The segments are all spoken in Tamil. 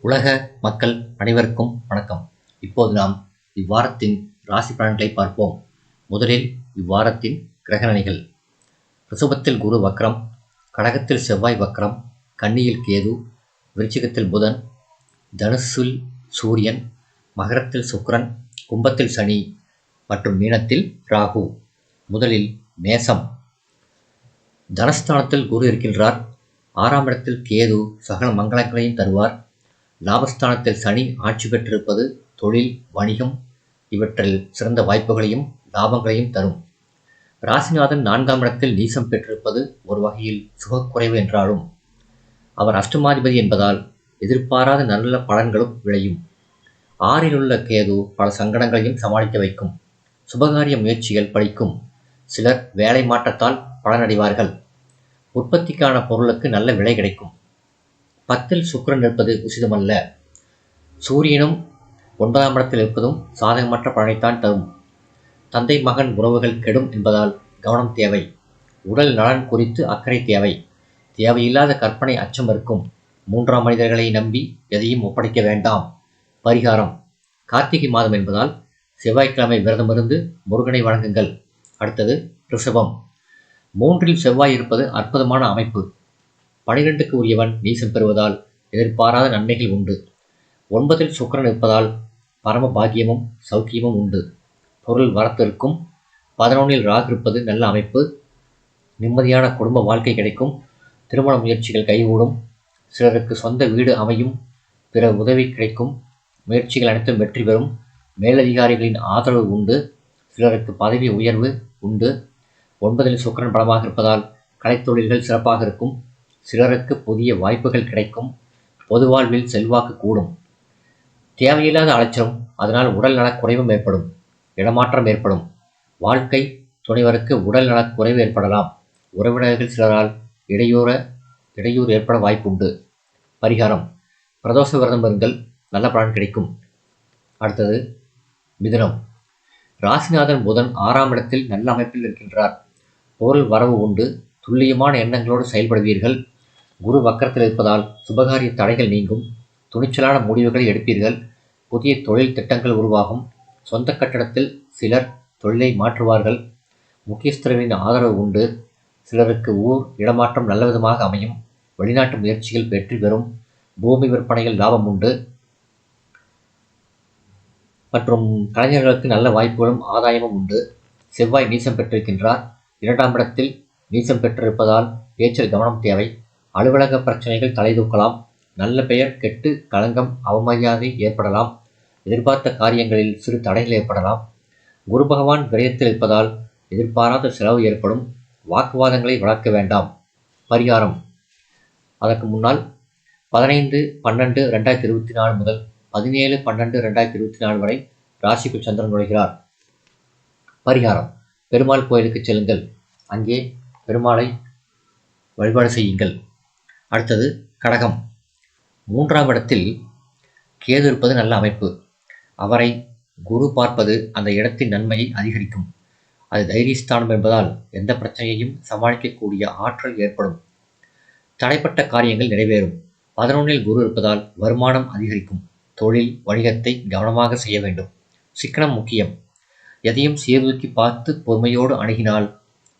உலக மக்கள் அனைவருக்கும் வணக்கம். இப்போது நாம் இவ்வாரத்தின் ராசி பலன்களை பார்ப்போம். முதலில் இவ்வாரத்தின் கிரகநிலைகள். ரிஷபத்தில் குரு வக்ரம், கடகத்தில் செவ்வாய் வக்ரம், கன்னியில் கேது, விருச்சிகத்தில் புதன், தனுசில் சூரியன், மகரத்தில் சுக்கிரன், கும்பத்தில் சனி மற்றும் மீனத்தில் ராகு. முதலில் மேசம். தனஸ்தானத்தில் குரு இருக்கின்றார். 6ஆம் இடத்தில் கேது சகல மங்களங்களையும் தருவார். லாபஸ்தானத்தில் சனி ஆட்சி பெற்றிருப்பது தொழில், வணிகம் இவற்றில் சிறந்த வாய்ப்புகளையும் லாபங்களையும் தரும். ராசிநாதன் 4ஆம் இடத்தில் நீசம் பெற்றிருப்பது ஒரு வகையில் சுகக்குறைவு என்றாலும் அவர் அஷ்டமாதிபதி என்பதால் எதிர்பாராத நல்ல பலன்களும் விளையும். 6இல் உள்ள கேது பல சங்கடங்களையும் சமாளிக்க வைக்கும். சுபகாரிய முயற்சிகள் பலிக்கும். சிலர் வேலை மாற்றத்தால் பலனடைவார்கள். உற்பத்திக்கான பொருளுக்கு நல்ல விலை கிடைக்கும். 10இல் சுக்கிரன் இருப்பது உசிதமல்ல. சூரியனும் 9ஆம் இடத்தில் இருப்பதும் சாதகமற்ற பலனைத்தான் தரும். தந்தை மகன் உறவுகள் கெடும் என்பதால் கவனம் தேவை. உடல் நலன் குறித்து அக்கறை தேவை. தேவையில்லாத கற்பனை அச்சம் இருக்கும். 3ஆம் மனிதர்களை நம்பி எதையும் ஒப்படைக்க வேண்டாம். பரிகாரம். கார்த்திகை மாதம் என்பதால் செவ்வாய்க்கிழமை விரதமிருந்து முருகனை வணங்குங்கள். அடுத்தது ரிஷபம். 3இல் செவ்வாய் இருப்பது அற்புதமான அமைப்பு. 12க்கு உரியவன் நீசம் பெறுவதால் எதிர்பாராத நன்மைகள் உண்டு. 9இல் சுக்கிரன் இருப்பதால் பரம பாக்கியமும் சௌக்கியமும் உண்டு. பொருள் வரத்து இருக்கும். 11இல் ராகு இருப்பது நல்ல அமைப்பு. நிம்மதியான குடும்ப வாழ்க்கை கிடைக்கும். திருமண முயற்சிகள் கைகூடும். சிலருக்கு சொந்த வீடு அமையும். பிற உதவி கிடைக்கும். முயற்சிகள் அனைத்தும் வெற்றி பெறும். மேலதிகாரிகளின் ஆதரவு உண்டு. சிலருக்கு பதவி உயர்வு உண்டு. 9இல் சுக்கிரன் பலமாக இருப்பதால் கலைத்தொழில்கள் சிறப்பாக இருக்கும். சிலருக்கு புதிய வாய்ப்புகள் கிடைக்கும். பொது வாழ்வில் செல்வாக்கு கூடும். தேவையில்லாத அலைச்சலும் அதனால் உடல் நலக்குறைவும் ஏற்படும். இடமாற்றம் ஏற்படும். வாழ்க்கை துணைவருக்கு உடல் நலக்குறைவு ஏற்படலாம். உறவினர்கள் சிலரால் இடையூறு ஏற்பட வாய்ப்புண்டு. பரிகாரம். பிரதோஷ விரதம் இருங்கள். நல்ல பலன் கிடைக்கும். அடுத்தது மிதுனம். ராசிநாதன் புதன் 6ஆம் இடத்தில் நல்ல அமைப்பில் இருக்கின்றார். பொருள் வரவு உண்டு. துல்லியமான எண்ணங்களோடு செயல்படுவீர்கள். குரு வக்கரத்தில் இருப்பதால் சுபகாரிய தடைகள் நீங்கும். துணிச்சலான முடிவுகளை எடுப்பீர்கள். புதிய தொழில் திட்டங்கள் உருவாகும். சொந்த கட்டடத்தில் சிலர் தொழிலை மாற்றுவார்கள். முக்கியஸ்தர்களின் ஆதரவு உண்டு. சிலருக்கு ஊர் இடமாற்றம் நல்லவிதமாக அமையும். வெளிநாட்டு முயற்சிகள் வெற்றி பெறும். பூமி விற்பனையில் லாபம் உண்டு. மற்றும் கலைஞர்களுக்கு நல்ல வாய்ப்புகளும் ஆதாயமும் உண்டு. செவ்வாய் நீசம் பெற்றிருக்கின்றார். 2ஆம் இடத்தில் நீசம் பெற்றிருப்பதால் பேச்சில் கவனம் தேவை. அலுவலக பிரச்சனைகள் தலைதூக்கலாம். நல்ல பெயர் கெட்டு களங்கம் அவமரியாதை ஏற்படலாம். எதிர்பார்த்த காரியங்களில் சிறு தடைகள் ஏற்படலாம். குரு பகவான் விரயத்தில் இருப்பதால் எதிர்பாராத செலவு ஏற்படும். வாக்குவாதங்களை வளர்க்க வேண்டாம். பரிகாரம். அதற்கு முன்னால் 15/12/2024 முதல் 17/12/2024 வரை ராசிக்குள் சந்திரன் நுழைகிறார். பரிகாரம். பெருமாள் கோயிலுக்கு செல்லுங்கள். அங்கே பெருமாளை வழிபாடு செய்யுங்கள். அடுத்தது கடகம். 3ஆம் இடத்தில் கேது இருப்பது நல்ல அமைப்பு. அவரை குரு பார்ப்பது அந்த இடத்தின் நன்மையை அதிகரிக்கும். அது தைரியஸ்தானம் என்பதால் எந்த பிரச்சனையையும் சமாளிக்கக்கூடிய ஆற்றல் ஏற்படும். தடைப்பட்ட காரியங்கள் நிறைவேறும். 11இல் குரு இருப்பதால் வருமானம் அதிகரிக்கும். தொழில் வணிகத்தை கவனமாக செய்ய வேண்டும். சிக்கனம் முக்கியம். எதையும் சீர்தூக்கி பார்த்து பொறுமையோடு அணுகினால்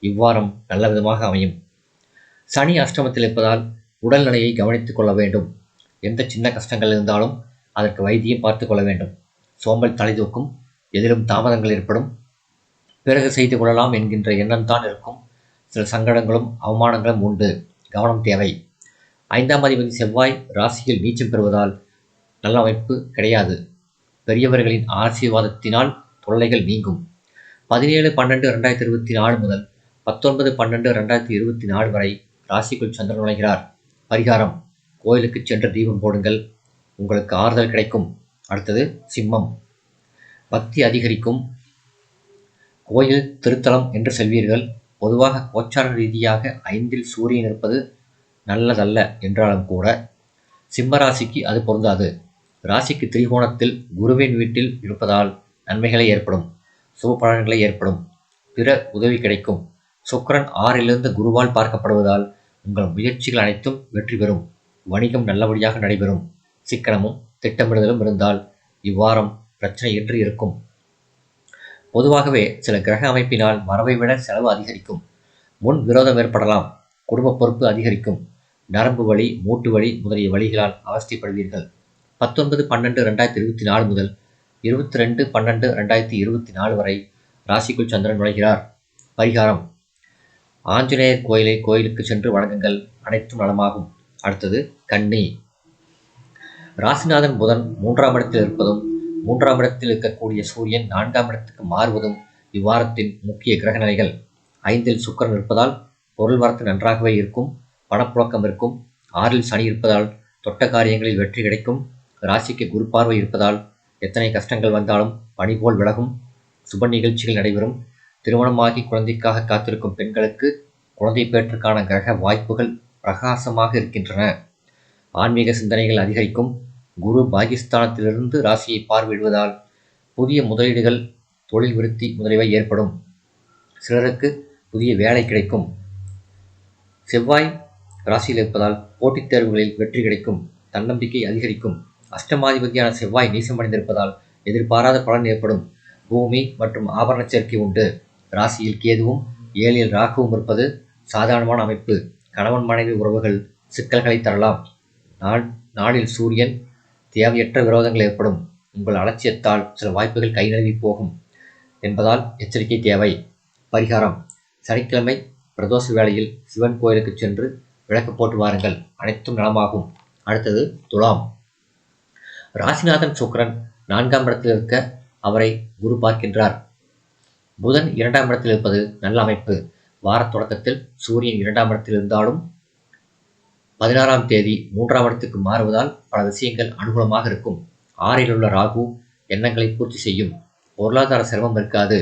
இவ்வாரம் நல்ல விதமாக அமையும். சனி அஷ்டமத்தில் இருப்பதால் உடல்நிலையை கவனித்துக் கொள்ள வேண்டும். எந்த சின்ன கஷ்டங்கள் இருந்தாலும் அதற்கு வைத்தியம் பார்த்து கொள்ள வேண்டும். சோம்பல் தலைதூக்கும். எதிலும் தாமதங்கள் ஏற்படும். பிறகு செய்து கொள்ளலாம் என்கின்ற எண்ணம்தான் இருக்கும். சில சங்கடங்களும் அவமானங்களும் உண்டு. கவனம் தேவை. 5ஆம் அதிபதி செவ்வாய் ராசியில் நீச்சம் பெறுவதால் நல்ல அமைப்பு கிடையாது. பெரியவர்களின் ஆசீர்வாதத்தினால் தொல்லைகள் நீங்கும். 17/12/2024 முதல் 19/12/2024 வரை ராசிக்குள் சந்திரன் நுழைகிறார். பரிகாரம். கோயிலுக்கு சென்று தீபம் போடுங்கள். உங்களுக்கு ஆறுதல் கிடைக்கும். அடுத்தது சிம்மம். பக்தி அதிகரிக்கும். கோயில் திருத்தலம் என்று செல்வீர்கள். பொதுவாக கோச்சார ரீதியாக 5இல் சூரியன் இருப்பது நல்லதல்ல என்றாலும் கூட சிம்ம ராசிக்கு அது பொருந்தாது. ராசிக்கு திரிகோணத்தில் குருவின் வீட்டில் இருப்பதால் நன்மைகளை ஏற்படும். சுப பலன்களை ஏற்படும். பிற உதவி கிடைக்கும். சுக்கிரன் 6இலிருந்து குருவால் பார்க்கப்படுவதால் உங்கள் முயற்சிகள் அனைத்தும் வெற்றி பெறும். வணிகம் நல்லபடியாக நடைபெறும். சிக்கனமும் திட்டமிடுதலும் இருந்தால் இவ்வாரம் பிரச்சனை இன்றி இருக்கும். பொதுவாகவே சில கிரக அமைப்பினால் வரவை விட செலவு அதிகரிக்கும். முன் விரோதம் ஏற்படலாம். குடும்ப பொறுப்பு அதிகரிக்கும். நரம்பு வலி, மூட்டு வலி முதலிய வழிகளால் அவஸ்தைப்படுவீர்கள். 19/12/2024 முதல் 22/12/2024 வரை ராசிக்குள் சந்திரன் நுழைகிறார். பரிகாரம்: ஆஞ்சநேயர் கோயிலுக்கு சென்று வணங்குங்கள். அனைத்தும் நலமாகும். அடுத்தது கன்னி. ராசிநாதன் புதன் 3ஆம் இடத்தில் இருப்பதும் 3ஆம் இடத்தில் இருக்கக்கூடிய சூரியன் 4ஆம் இடத்துக்கு மாறுவதும் இவ்வாரத்தின் முக்கிய கிரக நிலைகள். 5இல் சுக்கிரன் இருப்பதால் பொருள் வரத்து நன்றாகவே இருக்கும். பணப்புழக்கம் இருக்கும். 6இல் சனி இருப்பதால் தொட்ட காரியங்களில் வெற்றி கிடைக்கும். ராசிக்கு குரு பார்வை இருப்பதால் எத்தனை கஷ்டங்கள் வந்தாலும் பனி போல் விலகும். சுப நிகழ்ச்சிகள் நடைபெறும். திருமணமாகி குழந்தைக்காக காத்திருக்கும் பெண்களுக்கு குழந்தை பேற்றுக்கான கிரக வாய்ப்புகள் பிரகாசமாக இருக்கின்றன. ஆன்மீக சிந்தனைகள் அதிகரிக்கும். குரு பாகிஸ்தானத்திலிருந்து ராசியை பார்வையிடுவதால் புதிய முதலீடுகள், தொழில் விருத்தி முதலியவை ஏற்படும். சிலருக்கு புதிய வேலை கிடைக்கும். செவ்வாய் ராசியில் இருப்பதால் போட்டித் தேர்வுகளில் வெற்றி கிடைக்கும். தன்னம்பிக்கை அதிகரிக்கும். அஷ்டமாதிபதியான செவ்வாய் நீசமடைந்திருப்பதால் எதிர்பாராத பலன் ஏற்படும். பூமி மற்றும் ஆபரண சேர்க்கை உண்டு. ராசியில் கேதுவும் 7இல் ராகுவும் இருப்பது சாதாரணமான அமைப்பு. கணவன் மனைவி உறவுகள் சிக்கல்களை தரலாம். நாளில் சூரியன், தேவையற்ற விரோதங்கள் ஏற்படும். உங்கள் அலட்சியத்தால் சில வாய்ப்புகள் கை நழுவி போகும் என்பதால் எச்சரிக்கை தேவை. பரிகாரம்: சனிக்கிழமை பிரதோஷ வேளையில் சிவன் கோயிலுக்கு சென்று விளக்கு போட்டு வாருங்கள். அனைத்தும் நலமாகும். அடுத்தது துலாம். ராசிநாதன் சுக்கிரன் 4ஆம் இடத்தில் இருக்க அவரை குரு பார்க்கின்றார். புதன் 2ஆம் இடத்தில் இருப்பது நல்ல அமைப்பு. வார தொடக்கத்தில் சூரியன் 2ஆம் இடத்தில் இருந்தாலும் 16ஆம் தேதி 3ஆம் இடத்துக்கு மாறுவதால் பல விஷயங்கள் அனுகூலமாக இருக்கும். 6இல் உள்ள ராகு எண்ணங்களை பூர்த்தி செய்யும். பொருளாதார சிரமம் இருக்காது.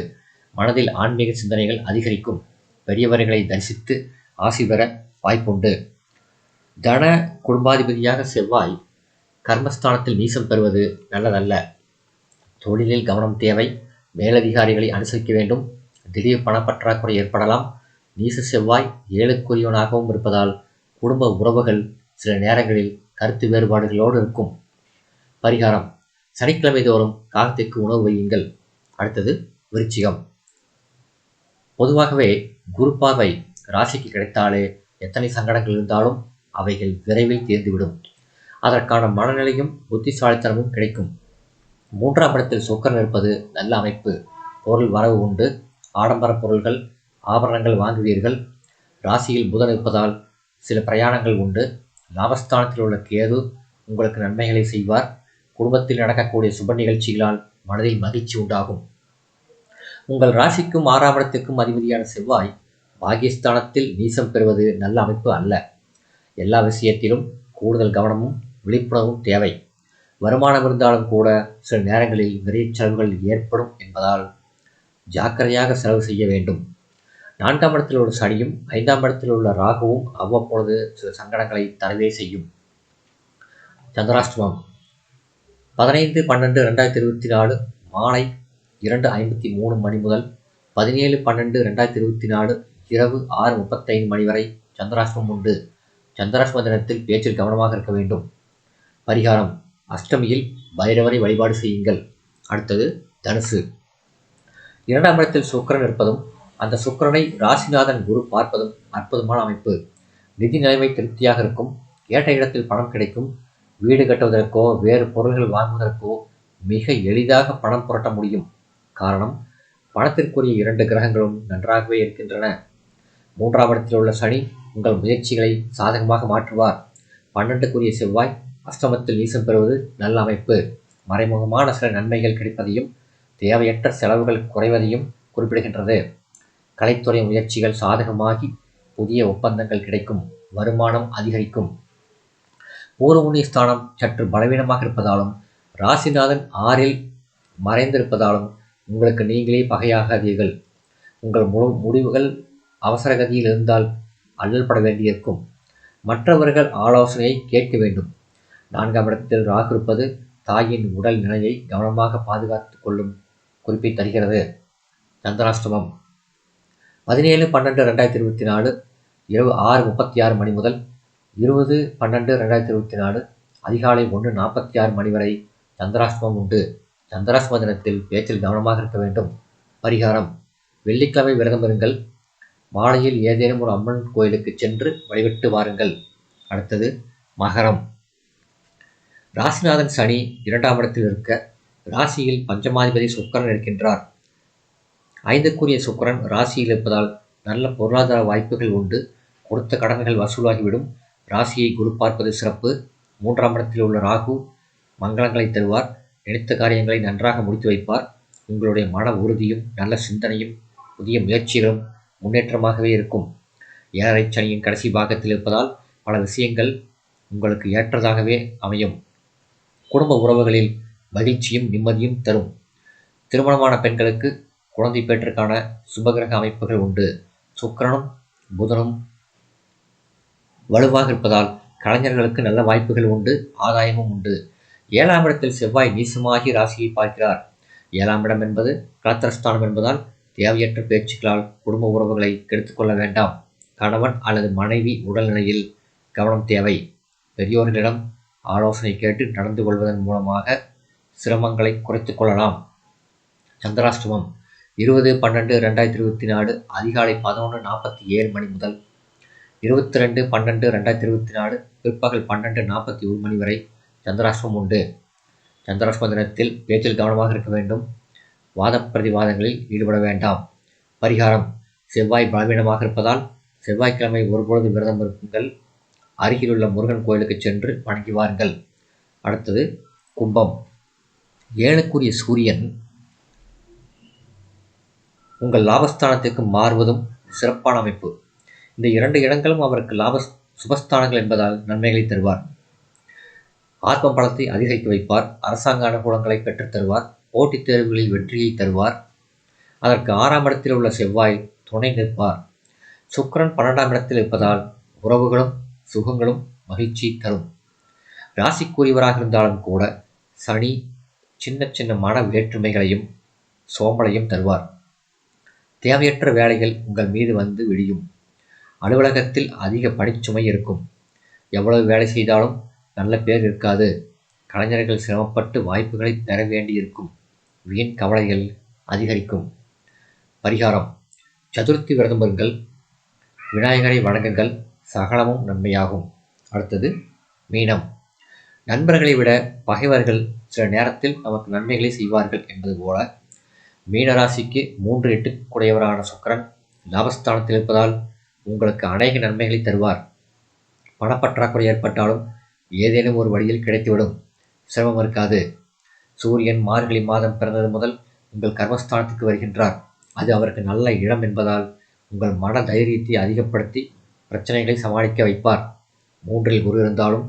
மனதில் ஆன்மீக சிந்தனைகள் அதிகரிக்கும். பெரியவர்களை தரிசித்து ஆசி பெற வாய்ப்புண்டு. தன குடும்பாதிபதியாக செவ்வாய் கர்மஸ்தானத்தில் நீசம் பெறுவது நல்லதல்ல. தொழிலில் கவனம் தேவை. மேலதிகாரிகளை அனுசரிக்க வேண்டும். திடீர் பணப்பற்றாக்குறை ஏற்படலாம். நீச செவ்வாய் 7க்குரியவனாகவும் இருப்பதால் குடும்ப உறவுகள் சில நேரங்களில் கருத்து வேறுபாடுகளோடு இருக்கும். பரிகாரம்: சனிக்கிழமை தோறும் காகத்திற்கு உணவு வையுங்கள். அடுத்தது விருச்சிகம். பொதுவாகவே குரு பார்வை ராசிக்கு கிடைத்தாலே எத்தனை சங்கடங்கள் இருந்தாலும் அவைகள் விரைவில் தீர்ந்துவிடும். அதற்கான மனநிலையும் புத்திசாலித்தனமும் கிடைக்கும். 3ஆம் இடத்தில் சுக்கிரன் இருப்பது நல்ல அமைப்பு. பொருள் வரவு உண்டு. ஆடம்பர பொருள்கள், ஆபரணங்கள் வாங்குவீர்கள். ராசியில் புதன் இருப்பதால் சில பிரயாணங்கள் உண்டு. லாபஸ்தானத்தில் உள்ள கேது உங்களுக்கு நன்மைகளை செய்வார். குடும்பத்தில் நடக்கக்கூடிய சுப நிகழ்ச்சிகளால் மனதில் மகிழ்ச்சி உண்டாகும். உங்கள் ராசிக்கும் 6ஆம் இடத்துக்கும் அதிபதியான செவ்வாய் பாகிஸ்தானத்தில் நீசம் பெறுவது நல்ல அமைப்பு அல்ல. எல்லா விஷயத்திலும் கூடுதல் கவனமும் விழிப்புணர்வும் தேவை. வருமானம் இருந்தாலும் கூட சில நேரங்களில் விரைய செலவுகள் ஏற்படும் என்பதால் ஜாக்கிரதையாக செலவு செய்ய வேண்டும். 4ஆம் இடத்தில் உள்ள சனியும் 5ஆம் இடத்தில் உள்ள ராகுவும் அவ்வப்பொழுது சில சங்கடங்களை தரவே செய்யும். சந்திராஷ்டமம் 15/12/2024 மாலை 2:53 மணி முதல் 17/12/2024 இரவு 6:35 மணி வரை சந்திராஷ்டமம் உண்டு. சந்திராஷ்டம தினத்தில் பேச்சில் கவனமாக இருக்க வேண்டும். பரிகாரம்: அஷ்டமியில் பைரவரை வழிபாடு செய்யுங்கள். அடுத்தது தனுசு. 2ஆம் இடத்தில் சுக்கிரன் இருப்பதும் அந்த சுக்கிரனை ராசிநாதன் குரு பார்ப்பதும் அற்புதமான அமைப்பு. நிதி நிலைமை திருப்தியாக இருக்கும். கேட்ட இடத்தில் பணம் கிடைக்கும். வீடு கட்டுவதற்கோ வேறு பொருள்கள் வாங்குவதற்கோ மிக எளிதாக பணம் புரட்ட முடியும். காரணம், பணத்திற்குரிய 2 கிரகங்களும் நன்றாகவே இருக்கின்றன. 3ஆம் இடத்தில் உள்ள சனி உங்கள் முயற்சிகளை சாதகமாக மாற்றுவார். 12க்குரிய செவ்வாய் அஷ்டமத்தில் நீசம் பெறுவது நல்ல அமைப்பு. மறைமுகமான சில நன்மைகள் கிடைப்பதையும் தேவையற்ற செலவுகள் குறைவதையும் குறிப்பிடுகின்றது. கலைத்துறை முயற்சிகள் சாதகமாகி புதிய ஒப்பந்தங்கள் கிடைக்கும். வருமானம் அதிகரிக்கும். பூர்வபுண்ணிய ஸ்தானம் சற்று பலவீனமாக இருப்பதாலும் ராசிநாதன் 6இல் மறைந்திருப்பதாலும் உங்களுக்கு நீங்களே பகையாகாதீர்கள். உங்கள் முடிவுகள் அவசரகதியில் இருந்தால் அல்லல்பட வேண்டியிருக்கும். மற்றவர்கள் ஆலோசனையை கேட்க வேண்டும். 4ஆம் இடத்தில் ராகு இருப்பது தாயின் உடல் நிலையை கவனமாக பாதுகாத்து கொள்ளும் குறிப்பை தருகிறது. சந்திராஷ்டமம் 17/12/2024 இரவு 6:36 மணி முதல் 20/12/2024 அதிகாலை 1:46 மணி வரை சந்திராஷ்டமம் உண்டு. சந்திராஷ்டம தினத்தில் பேச்சில் கவனமாக இருக்க வேண்டும். பரிகாரம்: வெள்ளிக்கிழமை விரதம் இருங்கள். மாலையில் ஏதேனும் ஒரு அம்மன் கோயிலுக்கு சென்று வழிபட்டு வாருங்கள். அடுத்தது மகரம். ராசிநாதன் சனி 2ஆம் இடத்தில் இருக்க ராசியில் பஞ்சமாதிபதி சுக்கிரன் இருக்கின்றார். 5க்குரிய சுக்கிரன் ராசியில் இருப்பதால் நல்ல பொருளாதார வாய்ப்புகள் உண்டு. கொடுத்த கடன்கள் வசூலாகிவிடும். ராசியை குரு பார்ப்பது சிறப்பு. 3ஆம் இடத்தில் உள்ள ராகு மங்களங்களை தருவார். நினைத்த காரியங்களை நன்றாக முடித்து வைப்பார். உங்களுடைய மன உறுதியும் நல்ல சிந்தனையும் புதிய முயற்சிகளும் முன்னேற்றமாகவே இருக்கும். 7.5 சனியின் கடைசி பாகத்தில் இருப்பதால் பல விஷயங்கள் உங்களுக்கு ஏற்றதாகவே அமையும். குடும்ப உறவுகளில் மகிழ்ச்சியும் நிம்மதியும் தரும். திருமணமான பெண்களுக்கு குழந்தை பேற்றுக்கான சுபகிரக அமைப்புகள் உண்டு. சுக்கிரனும் புதனும் வலுவாக இருப்பதால் கலைஞர்களுக்கு நல்ல வாய்ப்புகள் உண்டு. ஆதாயமும் உண்டு. 7ஆம் இடத்தில் செவ்வாய் நீசமாகி ராசியை பார்க்கிறார். 7ஆம் இடம் என்பது கலத்திரஸ்தானம் என்பதால் தேவையற்ற பேச்சுக்களால் குடும்ப உறவுகளை கெடுத்துக்கொள்ள வேண்டாம். கணவன் அல்லது மனைவி உடல்நிலையில் கவனம் தேவை. பெரியோர்களிடம் ஆலோசனை கேட்டு நடந்து கொள்வதன் மூலமாக சிரமங்களை குறைத்துக் கொள்ளலாம். சந்திராஷ்டமம் 20/12/2024 அதிகாலை 11:47 மணி முதல் 22/12/2024 பிற்பகல் 12:41 மணி வரை சந்திராஷ்டமம் உண்டு. சந்திராஷ்டம தினத்தில் பேச்சில் கவனமாக இருக்க வேண்டும். வாத பிரதிவாதங்களில் ஈடுபட வேண்டாம். பரிகாரம்: செவ்வாய் பலவீனமாக இருப்பதால் செவ்வாய்க்கிழமை ஒருபொழுது விரதம் இருக்குங்கள். அருகிலுள்ள முருகன் கோயிலுக்கு சென்று வணங்கி வாருங்கள். அடுத்தது கும்பம். 7க்குரிய சூரியன் உங்கள் லாபஸ்தானத்திற்கு மாறுவதும் சிறப்பான அமைப்பு. இந்த 2 இடங்களும் அவருக்கு சுபஸ்தானங்கள் என்பதால் நன்மைகளை தருவார். ஆத்ம பலத்தை அதிகரித்து வைப்பார். அரசாங்க அனுகூலங்களை பெற்றுத் தருவார். போட்டித் தேர்வுகளில் வெற்றியை தருவார். அதற்கு 6ஆம் இடத்தில் உள்ள செவ்வாய் துணை நிற்பார். சுக்கிரன் 12ஆம் இடத்தில் இருப்பதால் உறவுகளும் சுகங்களும் மகிழ்ச்சி தரும். ராசிக்குரியவராக இருந்தாலும் கூட சனி சின்ன சின்ன மன வேற்றுமைகளையும் சோம்பலையும் தருவார். தேவையற்ற வேலைகள் உங்கள் மீது வந்து விடியும். அலுவலகத்தில் அதிக பணிச்சுமை இருக்கும். எவ்வளவு வேலை செய்தாலும் நல்ல பேர் இருக்காது. கலைஞர்கள் சிரமப்பட்டு வாய்ப்புகளை பெற வேண்டியிருக்கும். வீண் கவலைகள் அதிகரிக்கும். பரிகாரம்: சதுர்த்தி விரதம் இருங்கள். விநாயகரை வணங்குங்கள். சகலமும் நன்மையாகும். அடுத்தது மீனம். நண்பர்களை விட பகைவர்கள் சில நேரத்தில் நமக்கு நன்மைகளை செய்வார்கள் என்பது போல மீனராசிக்கு 3-8 கூடையவரான சுக்கிரன் லாபஸ்தானத்தில் இருப்பதால் உங்களுக்கு அநேக நன்மைகளை தருவார். பணப்பற்றாக்குறை ஏற்பட்டாலும் ஏதேனும் ஒரு வழியில் கிடைத்துவிடும். சிரமம் இருக்காது. சூரியன் மார்கழி மாதம் பிறந்தது முதல் உங்கள் கர்மஸ்தானத்துக்கு வருகின்றார். அது அவருக்கு நல்ல இடம் என்பதால் உங்கள் மன தைரியத்தை அதிகப்படுத்தி பிரச்சனைகளை சமாளிக்க வைப்பார். 3இல் குரு இருந்தாலும்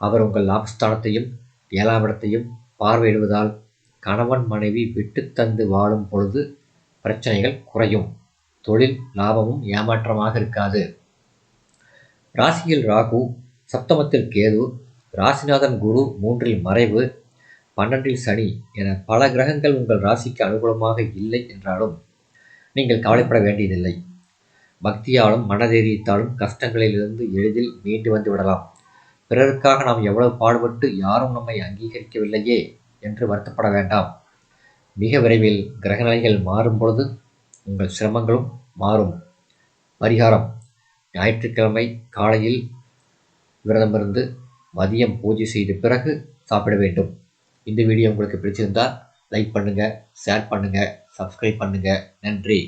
அவர் உங்கள் லாபஸ்தானத்தையும் 7ஆம் இடத்தையும் பார்வையிடுவதால் கணவன் மனைவி விட்டு தந்து வாழும் பொழுது பிரச்சனைகள் குறையும். தொழில் லாபமும் ஏமாற்றமாக இருக்காது. ராசியில் ராகு, சப்தமத்தில் கேது, ராசிநாதன் குரு 3இல் மறைவு, 12இல் சனி என பல கிரகங்கள் உங்கள் ராசிக்கு அனுகூலமாக இல்லை என்றாலும் நீங்கள் கவலைப்பட வேண்டியதில்லை. பக்தியாலும் மனதைரியத்தாலும் கஷ்டங்களிலிருந்து எளிதில் மீண்டு வந்து விடலாம். பிறருக்காக நாம் எவ்வளவு பாடுபட்டு யாரும் நம்மை அங்கீகரிக்கவில்லையே என்று வருத்தப்பட வேண்டாம். மிக விரைவில் கிரகநிலைகள் மாறும் பொழுது உங்கள் சிரமங்களும் மாறும். பரிகாரம்: ஞாயிற்றுக்கிழமை காலையில் விரதமிருந்து மதியம் பூஜை செய்த பிறகு சாப்பிட வேண்டும். இந்த வீடியோ உங்களுக்கு பிடிச்சிருந்தால் லைக் பண்ணுங்கள், ஷேர் பண்ணுங்கள், சப்ஸ்கிரைப் பண்ணுங்கள். நன்றி.